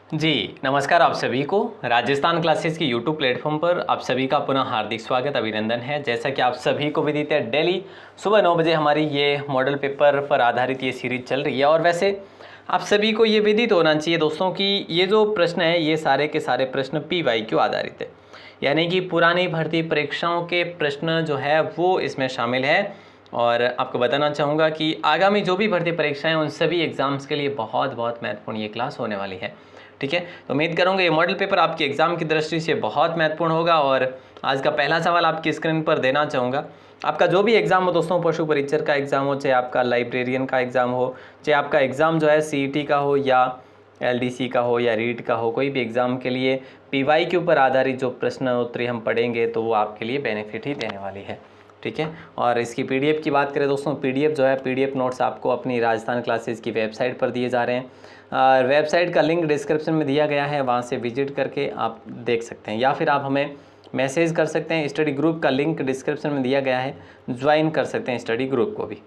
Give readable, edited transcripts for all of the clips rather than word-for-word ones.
जी, नमस्कार आप सभी को। राजस्थान क्लासेस की यूट्यूब प्लेटफॉर्म पर आप सभी का पुनः हार्दिक स्वागत अभिनंदन है। जैसा कि आप सभी को विदित है, डेली सुबह 9 बजे हमारी ये मॉडल पेपर पर आधारित ये सीरीज चल रही है और वैसे आप सभी को ये विदित होना चाहिए दोस्तों कि ये जो प्रश्न है ये सारे के सारे प्रश्न PYQ आधारित है, यानी कि पुरानी भर्ती परीक्षाओं के प्रश्न जो है वो इसमें शामिल है। और आपको बताना चाहूँगा कि आगामी जो भी भर्ती परीक्षाएं उन सभी एग्ज़ाम्स के लिए बहुत बहुत महत्वपूर्ण ये क्लास होने वाली है। ठीक है, तो उम्मीद करूँगा ये मॉडल पेपर आपके एग्ज़ाम की दृष्टि से बहुत महत्वपूर्ण होगा। और आज का पहला सवाल आपकी स्क्रीन पर देना चाहूँगा। आपका जो भी एग्ज़ाम हो दोस्तों, पशु परीक्षक का एग्ज़ाम हो, चाहे आपका लाइब्रेरियन का एग्ज़ाम हो, चाहे आपका एग्ज़ाम जो है CET का हो या LDC का हो या रीट का हो, कोई भी एग्ज़ाम के लिए PYQ पर आधारित जो प्रश्न उत्तरी हम पढ़ेंगे तो वो आपके लिए बेनिफिट ही देने वाली है। ठीक है, और इसकी PDF की बात करें दोस्तों, PDF जो है PDF नोट्स आपको अपनी राजस्थान क्लासेस की वेबसाइट पर दिए जा रहे हैं। वेबसाइट का लिंक डिस्क्रिप्शन में दिया गया है, वहाँ से विजिट करके आप देख सकते हैं, या फिर आप हमें मैसेज कर सकते हैं। स्टडी ग्रुप का लिंक डिस्क्रिप्शन में दिया गया है, ज्वाइन कर सकते हैं स्टडी ग्रुप को भी।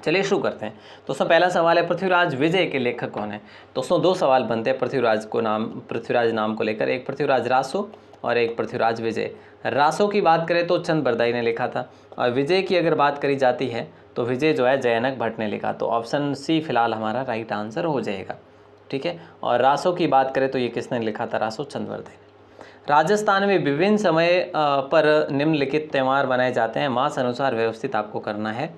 चलिए शुरू करते हैं दोस्तों। पहला सवाल है, पृथ्वीराज विजय के लेखक कौन है? दोस्तों दो सवाल बनते हैं पृथ्वीराज नाम को लेकर, एक पृथ्वीराज रासो और एक पृथ्वीराज विजय। रासो की बात करें तो चंद बरदाई ने लिखा था, और विजय की अगर बात करी जाती है तो विजय जो है जयनक भट्ट ने लिखा। तो ऑप्शन सी फिलहाल हमारा राइट आंसर हो जाएगा। ठीक है, और रासो की बात करें तो ये किसने लिखा था? रासो चंद बरदाई ने। राजस्थान में विभिन्न समय पर निम्नलिखित त्यौहार मनाए जाते हैं, मास अनुसार व्यवस्थित आपको करना है।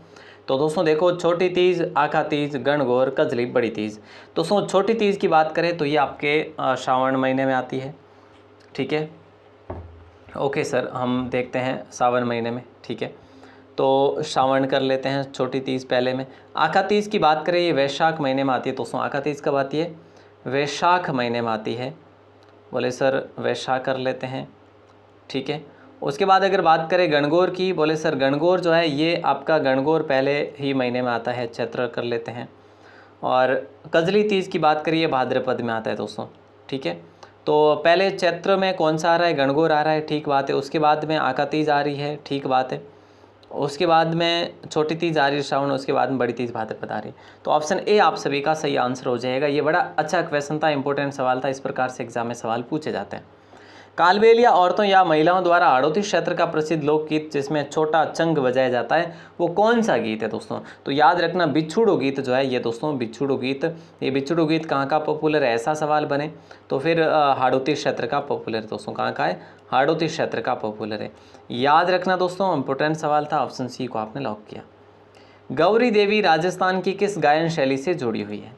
तो दोस्तों देखो, छोटी तीज, आखा तीज, गणगौर, कजली, बड़ी तीज। दोस्तों छोटी तीज की बात करें तो ये आपके श्रावण महीने में आती है। ठीक है, ओके सर, हम देखते हैं सावन महीने में। ठीक है, तो श्रावण कर लेते हैं छोटी तीज पहले में। आखा तीज की बात करें, ये वैशाख महीने में आती है। दोस्तों आखा तीज कब आती है? वैशाख महीने में आती है। बोले सर वैशाख कर लेते हैं। ठीक है, उसके बाद अगर बात करें गणगौर की, बोले सर गणगौर जो है ये आपका गणगौर पहले ही महीने में आता है, चैत्र कर लेते हैं। और कजली तीज की बात करिए, भाद्रपद में आता है दोस्तों। ठीक है, तो पहले चैत्र में कौन सा आ रहा है? गणगौर आ रहा है, ठीक बात है। उसके बाद में आका तीज आ रही है, ठीक बात है। उसके बाद में छोटी तीज आ रही है श्रावण, उसके बाद में बड़ी तीज भाद्रपद आ रही है। तो ऑप्शन ए आप सभी का सही आंसर हो जाएगा। ये बड़ा अच्छा क्वेश्चन था, इंपॉर्टेंट सवाल था, इस प्रकार से एग्जाम में सवाल पूछे जाते हैं। कालबेलिया औरतों या महिलाओं द्वारा हाड़ौती क्षेत्र का प्रसिद्ध लोकगीत जिसमें छोटा चंग बजाया जाता है, वो कौन सा गीत है दोस्तों? तो याद रखना, बिछुड़ो गीत जो है ये दोस्तों, बिछुड़ो गीत, ये बिछुड़ो गीत कहाँ का पॉपुलर है? ऐसा सवाल बने तो फिर हाड़ौती क्षेत्र का पॉपुलर है दोस्तों। कहाँ का है? हाड़ौती क्षेत्र का पॉपुलर है। याद रखना दोस्तों, इंपॉर्टेंट सवाल था, ऑप्शन सी को आपने लॉक किया। गौरी देवी राजस्थान की किस गायन शैली से जुड़ी हुई है?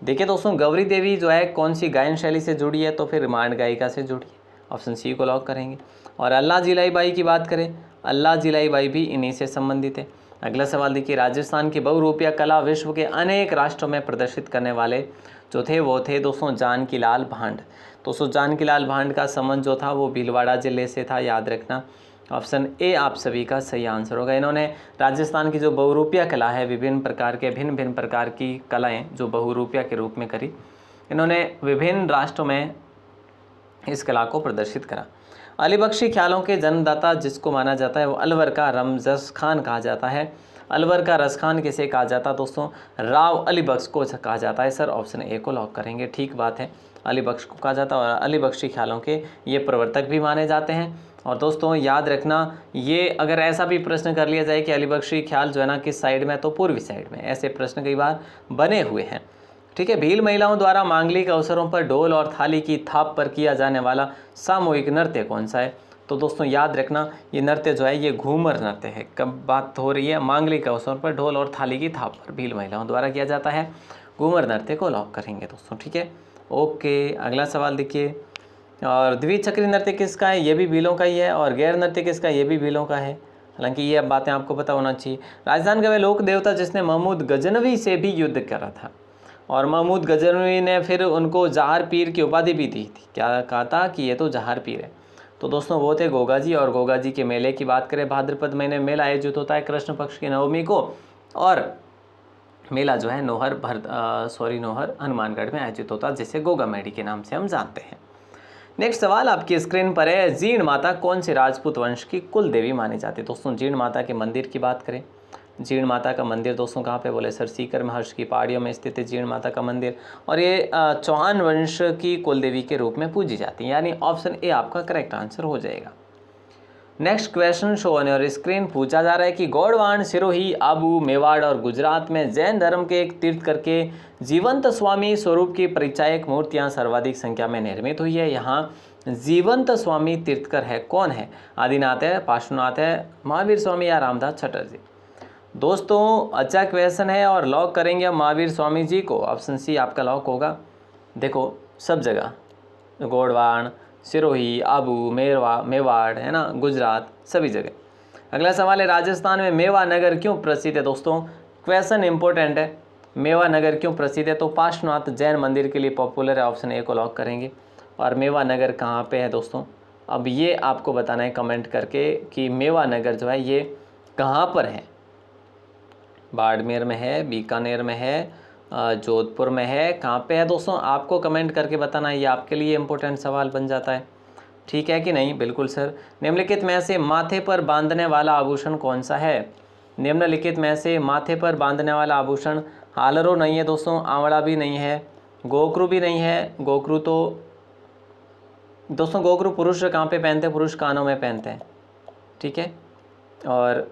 देखिए दोस्तों, गौरी देवी जो है कौन सी गायन शैली से जुड़ी है? तो फिर रामायण गायिका से जुड़ी है, ऑप्शन सी को लॉक करेंगे। और अल्लाह जिलाई बाई की बात करें, अल्लाह जिलाई बाई भी इन्हीं से संबंधित है। अगला सवाल देखिए, राजस्थान की बहुरूपिया कला विश्व के अनेक राष्ट्रों में प्रदर्शित करने वाले जो थे वो थे दोस्तों जानकी लाल भांड। दोस्तों जानकी लाल भांड का संबंध जो था वो भीलवाड़ा जिले से था, याद रखना। ऑप्शन ए आप सभी का सही आंसर होगा। इन्होंने राजस्थान की जो बहुरूपिया कला है, भिन्न भिन्न प्रकार की कलाएँ जो बहुरूपिया के रूप में करी, इन्होंने विभिन्न राष्ट्रों में इस कला को प्रदर्शित करा। अली बख्शी ख्यालों के जन्मदाता जिसको माना जाता है वो अलवर का रमजस खान कहा जाता है। अलवर का रस खान किसे कहा जाता है दोस्तों? राव अली बख्श को कहा जाता है। सर ऑप्शन ए को लॉक करेंगे, ठीक बात है, अली बख्श को कहा जाता है। और अली बख्शी ख्यालों के ये प्रवर्तक भी माने जाते हैं। और दोस्तों याद रखना, ये अगर ऐसा भी प्रश्न कर लिया जाए कि अली बख्शी ख्याल जो है ना किस साइड में, तो पूर्वी साइड में, ऐसे प्रश्न कई बार बने हुए हैं। ठीक है, भील महिलाओं द्वारा मांगलिक अवसरों पर ढोल और थाली की थाप पर किया जाने वाला सामूहिक नृत्य कौन सा है? तो दोस्तों याद रखना, ये नृत्य जो है ये घूमर नृत्य है। कब बात हो रही है? मांगलिक अवसरों पर ढोल और थाली की थाप पर भील महिलाओं द्वारा किया जाता है, घूमर नृत्य को लॉक करेंगे दोस्तों। ठीक है, ओके, अगला सवाल देखिए, और द्विचक्री नृत्य किसका है? ये भी भीलों का ही है। और गैर नृत्य किसका? ये भी भीलों का है। हालांकि ये अब बातें आपको पता होना चाहिए। राजस्थान का वह लोक देवता जिसने महमूद गजनवी से भी युद्ध करा था, और महमूद गजनवी ने फिर उनको जहार पीर की उपाधि भी दी थी। क्या कहा था कि ये तो जहार पीर है? तो दोस्तों वो थे गोगा जी। और गोगा जी के मेले की बात करें, भाद्रपद महीने मेला आयोजित होता है कृष्ण पक्ष की नवमी को, और मेला जो है नोहर हनुमानगढ़ में आयोजित होता है, जिसे गोगा मेड़ी के नाम से हम जानते हैं। नेक्स्ट सवाल आपकी स्क्रीन पर है, जीर्ण माता कौन से राजपूत वंश की कुल देवी मानी जाती है? दोस्तों जीर्ण माता के मंदिर की बात करें जीर्ण माता का मंदिर दोस्तों कहाँ पे बोले सर सीकर में हर्ष की पहाड़ियों में स्थित है जीर्ण माता का मंदिर, और ये चौहान वंश की कुलदेवी के रूप में पूजी जाती है, यानी ऑप्शन ए आपका करेक्ट आंसर हो जाएगा। Next question show on your screen पूछा जा रहा है कि गोडवान, सिरोही, आबू, मेवाड़ और गुजरात में जैन धर्म के एक तीर्थ करके जीवंत स्वामी स्वरूप की परिचायक मूर्तियां सर्वाधिक संख्या में निर्मित हुई है। यहाँ जीवंत स्वामी तीर्थकर है कौन है? आदिनाथ है, पार्श्वनाथ है, महावीर स्वामी या रामदास चटर्जी? दोस्तों अच्छा क्वेश्चन है और लॉक करेंगे हम महावीर स्वामी जी को। ऑप्शन सी आपका लॉक होगा। देखो सब जगह गोडवान, सिरोही, आबू, मेवाड़ है ना, गुजरात, सभी जगह। अगला सवाल है राजस्थान में मेवा नगर क्यों प्रसिद्ध है? दोस्तों क्वेश्चन इंपॉर्टेंट है, मेवा नगर क्यों प्रसिद्ध है? तो पार्श्वनाथ जैन मंदिर के लिए पॉपुलर है, ऑप्शन ए को लॉक करेंगे। और मेवा नगर कहाँ पे है दोस्तों? अब ये आपको बताना है कमेंट करके कि मेवा नगर जो है ये कहाँ पर है। बाड़मेर में है, बीकानेर में है, जोधपुर में है, कहाँ पे है दोस्तों? आपको कमेंट करके बताना है, ये आपके लिए इम्पोर्टेंट सवाल बन जाता है। ठीक है कि नहीं? बिल्कुल सर। निम्नलिखित में से माथे पर बांधने वाला आभूषण कौन सा है? निम्नलिखित में से माथे पर बांधने वाला आभूषण हालरो नहीं है दोस्तों, आंवला भी नहीं है, गोकरू भी नहीं है। गोकरू तो दोस्तों गोकरू पुरुष कहाँ पे पहनते हैं? पुरुष कानों में पहनते हैं, ठीक है। और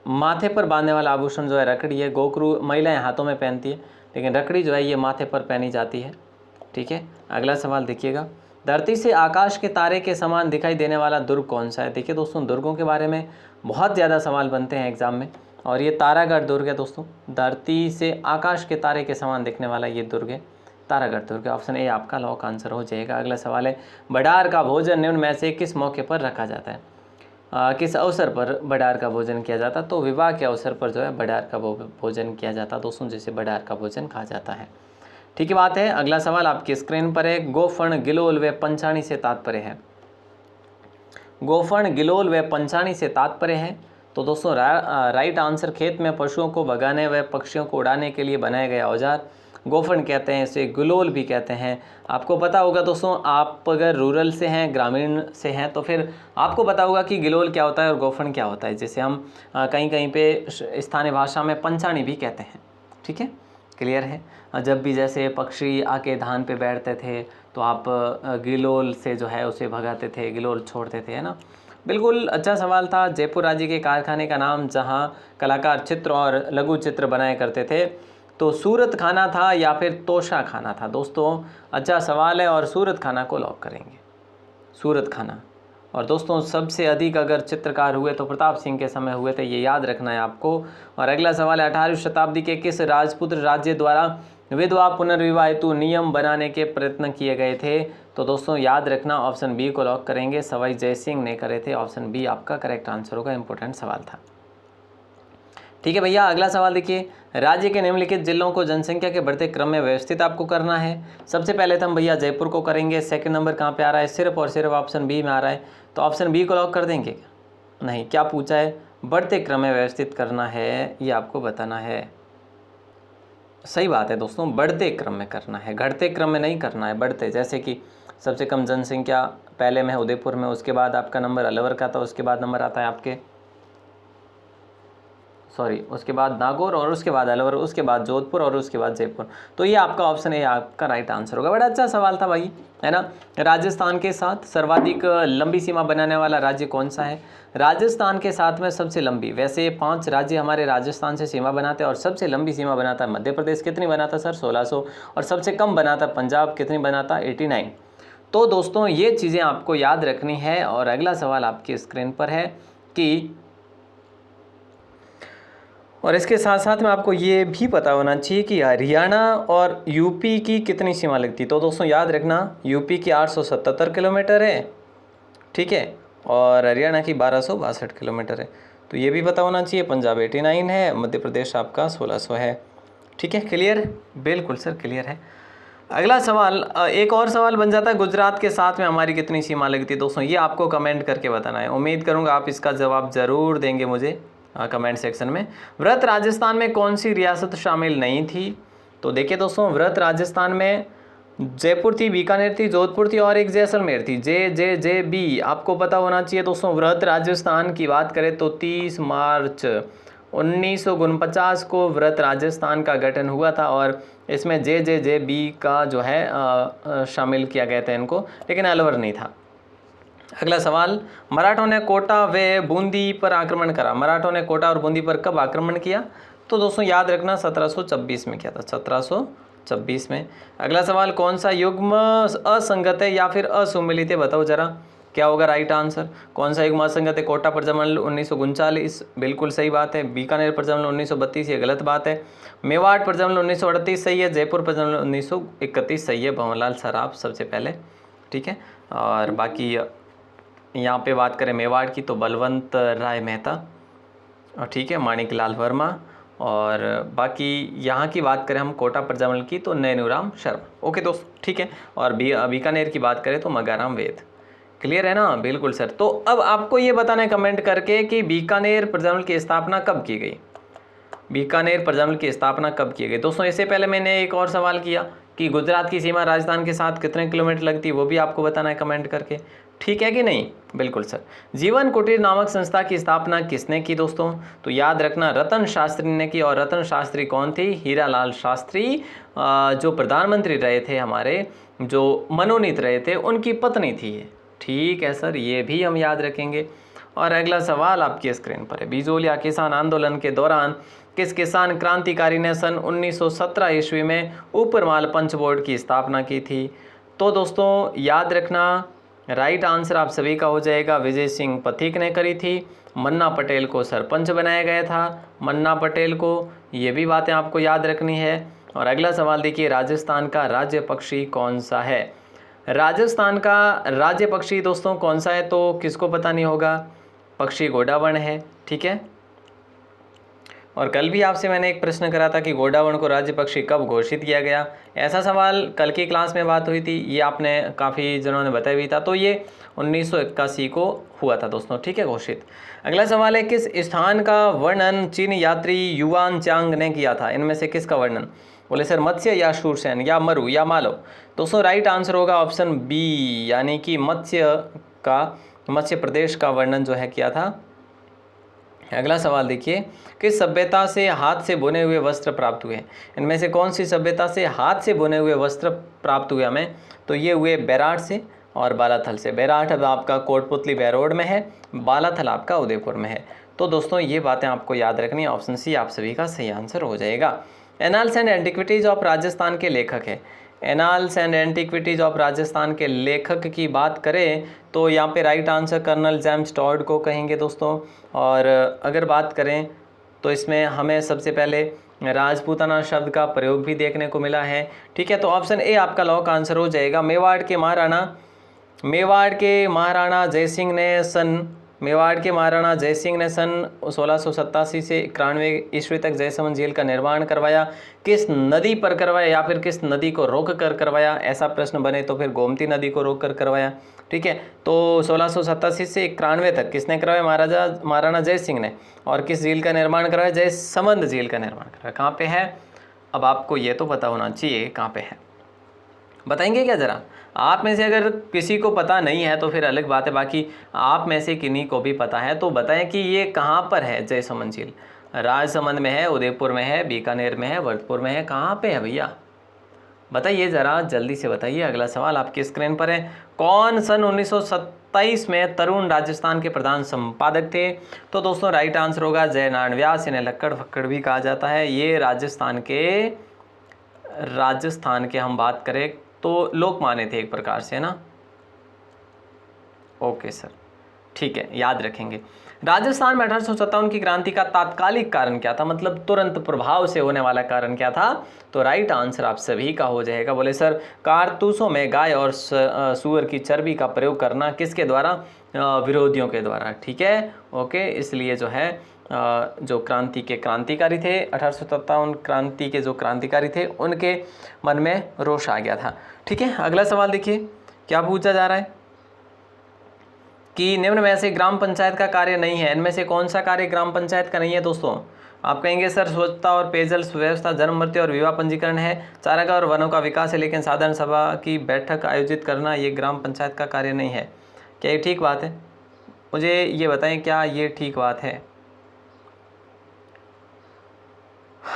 माथे पर बांधने वाला आभूषण जो है रकड़ी है। गोकरू महिलाएं हाथों में पहनती है, लेकिन रकड़ी जो है ये माथे पर पहनी जाती है, ठीक है। अगला सवाल देखिएगा, धरती से आकाश के तारे के समान दिखाई देने वाला दुर्ग कौन सा है? देखिए दोस्तों दुर्गों के बारे में बहुत ज़्यादा सवाल बनते हैं एग्जाम में, और ये तारागढ़ दुर्ग है दोस्तों। धरती से आकाश के तारे के समान दिखने वाला ये दुर्ग है तारागढ़ दुर्ग। ऑप्शन ए आपका लॉक आंसर हो जाएगा। अगला सवाल है भंडार का भोजन निम्न में से किस मौके पर रखा जाता है? किस अवसर पर भंडार का भोजन किया जाता? तो विवाह के अवसर पर जो है भंडार का भोजन किया जाता दोस्तों, जिसे भंडार का भोजन कहा जाता है। ठीक है बात है। अगला सवाल आपकी स्क्रीन पर है, गोफण, गिलोल व पंचाणी से तात्पर्य है। गोफण, गिलोल व पंचाणी से तात्पर्य है तो दोस्तों राइट आंसर खेत में पशुओं को भगाने व पक्षियों को उड़ाने के लिए बनाया गया औजार गोफण कहते हैं, इसे गिलोल भी कहते हैं। आपको पता होगा दोस्तों, आप अगर रूरल से हैं, ग्रामीण से हैं, तो फिर आपको पता होगा कि गिलोल क्या होता है और गोफण क्या होता है, जिसे हम कहीं कहीं पे स्थानीय भाषा में पंचाणी भी कहते हैं। ठीक है, क्लियर है। जब भी जैसे पक्षी आके धान पे बैठते थे तो आप गिलोल से जो है उसे भगाते थे, गिलोल छोड़ते थे, है ना। बिल्कुल अच्छा सवाल था। जयपुर राज्य के कारखाने का नाम जहाँ कलाकार चित्र और लघु चित्र बनाया करते थे तो सूरत खाना था या फिर तोशा खाना था? दोस्तों अच्छा सवाल है और सूरत खाना को लॉक करेंगे, सूरत खाना। और दोस्तों सबसे अधिक अगर चित्रकार हुए तो प्रताप सिंह के समय हुए थे, ये याद रखना है आपको। और अगला सवाल है 18वीं शताब्दी के किस राजपूत राज्य द्वारा विधवा पुनर्विवाह हेतु नियम बनाने के प्रयत्न किए गए थे? तो दोस्तों याद रखना, ऑप्शन बी को लॉक करेंगे, सवाई जयसिंह ने करे थे। ऑप्शन बी आपका करेक्ट आंसर होगा, इंपॉर्टेंट सवाल था। ठीक है भैया, अगला सवाल देखिए, राज्य के निम्नलिखित जिलों को जनसंख्या के बढ़ते क्रम में व्यवस्थित आपको करना है। सबसे पहले तो हम भैया जयपुर को करेंगे। सेकंड नंबर कहाँ पे आ रहा है? सिर्फ और सिर्फ ऑप्शन बी में आ रहा है, तो ऑप्शन बी को लॉक कर देंगे? नहीं, क्या पूछा है? बढ़ते क्रम में व्यवस्थित करना है, ये आपको बताना है। सही बात है दोस्तों, बढ़ते क्रम में करना है, घटते क्रम में नहीं करना है, बढ़ते। जैसे कि सबसे कम जनसंख्या पहले में है उदयपुर में, उसके बाद आपका नंबर अलवर का था, उसके बाद नंबर आता है आपके उसके बाद नागौर, और उसके बाद अलवर, उसके बाद जोधपुर, और उसके बाद जयपुर। तो ये आपका ऑप्शन ए आपका राइट आंसर होगा। बड़ा अच्छा सवाल था भाई, है ना। राजस्थान के साथ सर्वाधिक लंबी सीमा बनाने वाला राज्य कौन सा है? राजस्थान के साथ में सबसे लंबी, वैसे 5 राज्य हमारे राजस्थान से सीमा बनाते हैं और सबसे लंबी सीमा बनाता है मध्य प्रदेश। कितनी बनाता सर? 1600। और सबसे कम बनाता पंजाब, कितनी बनाता? 89। तो दोस्तों ये चीज़ें आपको याद रखनी है। और अगला सवाल आपकी स्क्रीन पर है कि, और इसके साथ साथ में आपको ये भी पता होना चाहिए कि हरियाणा और यूपी की कितनी सीमा लगती है। तो दोस्तों याद रखना, यूपी की 877 किलोमीटर है, ठीक है, और हरियाणा की 1262 किलोमीटर है। तो ये भी पता होना चाहिए। पंजाब 89 है, मध्य प्रदेश आपका 1600 है। ठीक है, क्लियर? बिल्कुल सर क्लियर है। अगला सवाल, एक और सवाल बन जाता है, गुजरात के साथ में हमारी कितनी सीमा लगती है? दोस्तों ये आपको कमेंट करके बताना है। उम्मीद करूँगा आप इसका जवाब ज़रूर देंगे मुझे कमेंट सेक्शन में। व्रत राजस्थान में कौन सी रियासत शामिल नहीं थी? तो देखिए दोस्तों, व्रत राजस्थान में जयपुर थी, बीकानेर थी, जोधपुर थी और एक जैसलमेर थी। जे बी आपको पता होना चाहिए दोस्तों। व्रत राजस्थान की बात करें तो 30 मार्च 1949 को व्रत राजस्थान का गठन हुआ था और इसमें JJJB का जो है शामिल किया गया था इनको, लेकिन अलवर नहीं था। अगला सवाल, मराठों ने कोटा व बूंदी पर आक्रमण करा। मराठों ने कोटा और बूंदी पर कब आक्रमण किया? तो दोस्तों याद रखना 1726 में किया था, 1726 में। अगला सवाल, कौन सा युग्म असंगत है या फिर असुमिलित है, बताओ जरा क्या होगा राइट आंसर। कौन सा युग्म असंगत है? कोटा प्रजनन 1939, बिल्कुल सही बात है। बीकानेर प्रजनन 1932, ये गलत बात है। मेवाड़ प्रजनन 1938 सही है। जयपुर प्रजनन 1931 सही है। भंवरलाल सराफ सबसे पहले, ठीक है। और बाकी यहाँ पे बात करें मेवाड़ की तो बलवंत राय मेहता, ठीक है, माणिक लाल वर्मा। और बाकी यहाँ की बात करें हम कोटा प्रजनन की तो नैनूराम शर्मा। ओके दोस्त, ठीक है। और बीकानेर की बात करें तो मगाराम वेद। क्लियर है ना? बिल्कुल सर। तो अब आपको ये बताना है कमेंट करके कि बीकानेर प्रजनन की स्थापना कब की गई। बीकानेर प्रजनन की स्थापना कब की गई? दोस्तों इससे पहले मैंने एक और सवाल किया कि गुजरात की सीमा राजस्थान के साथ कितने किलोमीटर लगती है, वो भी आपको बताना है कमेंट करके, ठीक है कि नहीं? बिल्कुल सर। जीवन कुटीर नामक संस्था की स्थापना किसने की दोस्तों? तो याद रखना रतन शास्त्री ने की। और रतन शास्त्री कौन थी? हीरालाल शास्त्री, जो प्रधानमंत्री रहे थे हमारे, जो मनोनीत रहे थे, उनकी पत्नी थी ये, ठीक है सर, ये भी हम याद रखेंगे। और अगला सवाल आपकी स्क्रीन पर है, बिजोलिया किसान आंदोलन के दौरान किस किसान क्रांतिकारी ने सन 1917 ईस्वी में ऊपरमाल पंच बोर्ड की स्थापना की थी? तो दोस्तों याद रखना राइट आंसर आप सभी का हो जाएगा विजय सिंह पथिक ने करी थी। मन्ना पटेल को सरपंच बनाया गया था, मन्ना पटेल को, ये भी बातें आपको याद रखनी है। और अगला सवाल देखिए, राजस्थान का राज्य पक्षी कौन सा है? राजस्थान का राज्य पक्षी दोस्तों कौन सा है? तो किसको पता नहीं होगा? पक्षी गोडावण है, ठीक है। और कल भी आपसे मैंने एक प्रश्न करा था कि गोडावण को राज्य पक्षी कब घोषित किया गया, ऐसा सवाल कल की क्लास में बात हुई थी, ये आपने काफ़ी जनों ने बताया भी था। तो ये 1981 को हुआ था दोस्तों, ठीक है, घोषित। अगला सवाल है, किस स्थान का वर्णन चीन यात्री युआन चांग ने किया था? इनमें से किसका वर्णन? बोले सर मत्स्य या शूरसेन या मरु या मालव। दोस्तों राइट आंसर होगा ऑप्शन बी, यानी कि मत्स्य प्रदेश का वर्णन जो है किया था। अगला सवाल देखिए, किस सभ्यता से हाथ से बुने हुए वस्त्र प्राप्त हुए? इनमें से कौन सी सभ्यता से हाथ से बुने हुए वस्त्र प्राप्त हुए हमें? तो ये हुए बैराठ से और बालाथल से। बैराठ अब आपका कोटपुतली बैरोड में है, बालाथल आपका उदयपुर में है। तो दोस्तों ये बातें आपको याद रखनी है। ऑप्शन सी आप सभी का सही आंसर हो जाएगा। Annals and antiquities of Rajasthan के लेखक है। Annals and antiquities of Rajasthan के लेखक की बात करें तो यहाँ पे right answer colonel James Tod को कहेंगे दोस्तों। और अगर बात करें तो इसमें हमें सबसे पहले राजपूताना शब्द का प्रयोग भी देखने को मिला है, ठीक है। तो ऑप्शन ए आपका लॉक आंसर हो जाएगा। मेवाड़ के महाराणा जयसिंह ने सन 1687 से 91 ईस्वी तक जयसमंद झील का निर्माण करवाया। किस नदी पर करवाया या फिर किस नदी को रोक कर करवाया? ऐसा प्रश्न बने तो फिर गोमती नदी को रोक कर करवाया, ठीक है। तो 1687 से 91 तक किसने करवाया? महाराणा जयसिंह ने। और किस झील का निर्माण करवाया? जयसमंद झील का निर्माण करवाया। कहाँ पे है? अब आपको ये तो पता होना चाहिए कहाँ पे है, बताएंगे क्या ज़रा? आप में से अगर किसी को पता नहीं है तो फिर अलग बात है, बाकी आप में से किन्हीं को भी पता है तो बताएं कि ये कहाँ पर है जयसमंद झील। राजसमंद में है, उदयपुर में है, बीकानेर में है, भरतपुर में है, कहाँ पे है भैया? बताइए ज़रा, जल्दी से बताइए। अगला सवाल आपकी स्क्रीन पर है, कौन सन 1927 में तरुण राजस्थान के प्रधान संपादक थे? तो दोस्तों राइट आंसर होगा जयनारायण व्यास, इन्हें लक्कड़ फक्कड़ भी कहा जाता है। ये राजस्थान के हम बात करें तो लोकमान्य थे एक प्रकार से, है ना। ओके सर, ठीक है, याद रखेंगे। राजस्थान में 1857 की क्रांति का तात्कालिक कारण क्या था, मतलब तुरंत प्रभाव से होने वाला कारण क्या था? तो राइट आंसर आप सभी का हो जाएगा। बोले सर कारतूसों में गाय और सूअर की चर्बी का प्रयोग करना किसके द्वारा? विरोधियों के द्वारा, ठीक है। ओके, इसलिए जो है जो क्रांति के क्रांतिकारी थे, 1857 क्रांति के जो क्रांतिकारी थे उनके मन में रोष आ गया था, ठीक है। अगला सवाल देखिए क्या पूछा जा रहा है कि निम्न में से ग्राम पंचायत का कार्य नहीं है, इनमें से कौन सा कार्य ग्राम पंचायत का नहीं है? दोस्तों आप कहेंगे सर स्वच्छता और पेयजल सुव्यवस्था, जन्म मृत्यु और विवाह पंजीकरण है, चारागाह और वनों का विकास है, लेकिन साधारण सभा की बैठक आयोजित करना ये ग्राम पंचायत का कार्य नहीं है। क्या ये ठीक बात है? मुझे ये बताएं, क्या ये ठीक बात है?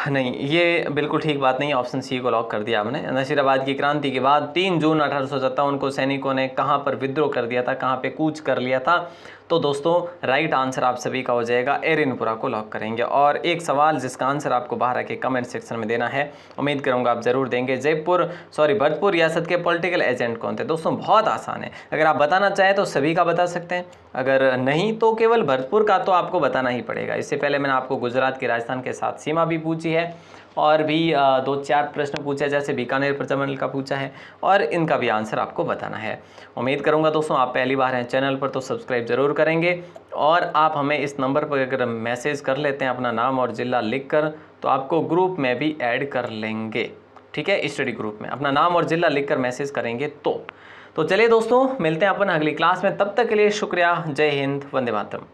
नहीं, ये बिल्कुल ठीक बात नहीं है। ऑप्शन सी को लॉक कर दिया आपने। नशीराबाद की क्रांति के बाद 3 जून 1857 को सैनिकों ने कहाँ पर विद्रोह कर दिया था, कहाँ पे कूच कर लिया था? तो दोस्तों राइट आंसर आप सभी का हो जाएगा, एरिनपुरा को लॉक करेंगे। और एक सवाल जिसका आंसर आपको बाहर आके कमेंट सेक्शन में देना है, उम्मीद करूंगा आप जरूर देंगे। भरतपुर रियासत के पॉलिटिकल एजेंट कौन थे? दोस्तों बहुत आसान है, अगर आप बताना चाहें तो सभी का बता सकते हैं, अगर नहीं तो केवल भरतपुर का तो आपको बताना ही पड़ेगा। इससे पहले मैंने आपको गुजरात की राजस्थान के साथ सीमा भी पूछी है और भी 2-4 प्रश्न पूछे, जैसे बीकानेर प्रजमंडल का पूछा है, और इनका भी आंसर आपको बताना है। उम्मीद करूंगा दोस्तों आप पहली बार हैं चैनल पर तो सब्सक्राइब जरूर करेंगे, और आप हमें इस नंबर पर अगर मैसेज कर लेते हैं अपना नाम और ज़िला लिखकर, तो आपको ग्रुप में भी ऐड कर लेंगे। ठीक है, स्टडी ग्रुप में अपना नाम और ज़िला लिखकर मैसेज करेंगे तो चलिए दोस्तों, मिलते हैं अपन अगली क्लास में। तब तक के लिए शुक्रिया। जय हिंद, वंदे मातरम।